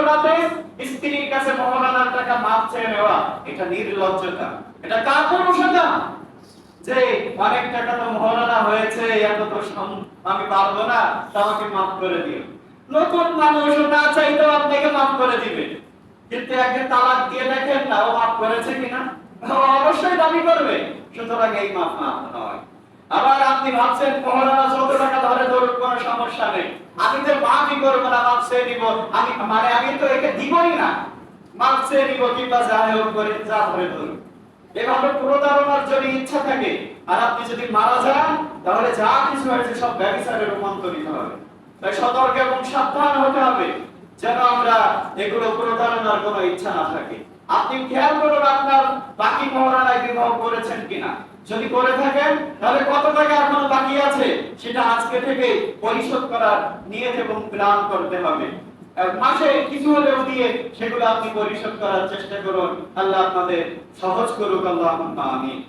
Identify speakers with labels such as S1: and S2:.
S1: রাতে স্ত্রীর কাছে মহারানার টাকা মাপ চেয়ে নেওয়া, এটা নির্লজ্জতা, এটা কাপুরুষতা। যে অনেক টাকা তো মহারানা হয়েছে, এত তো আমি পারবো না, আমাকে মাফ করে দিও। নতুন মানুষ না চাইতেও আপনাকে মাফ করে দিবে, কিন্তু একদিন তালাক দিয়ে দেখেন না ও মাফ করেছে কিনা, ও অবশ্যই দাবি করবে। সুতরাং এই মাফ নয়। আবার আপনি ভাবছেন মহারানা যত টাকা ধরে ধরুক কোনো সমস্যা নেই, আমি তো মাফই করবো না, মাফ চেয়ে নিব, আমি তো একে দিবই না, মাফ চেয়ে নিব কিংবা যা হোক করে যা ধরে ধরুক। এভাবে প্রতারণার যদি ইচ্ছা থাকে আর আপনি যদি মারা যান, তাহলে যা কিছু হয়েছে সব ব্যভিচারে রূপান্তরিত হবে। তাই সতর্ক এবং সাবধান হতে হবে যেন আমরা এগুলো প্রতারণার কোনো ইচ্ছা না থাকে। আপনি খেয়াল করুন আপনার বাকি মহারানায় বিবাহ করেছেন কিনা, যদি করে থাকেন তাহলে কত টাকা এখনো বাকি আছে সেটা আজকে থেকে পরিশোধ করার নিয়ত এবং প্ল্যান করতে হবে। মাসে কিছু হলেও দিয়ে সেগুলো আপনি পরিশোধ করার চেষ্টা করুন। আল্লাহ আপনাদের সহজ করুক। আল্লাহুম্মা আমিন।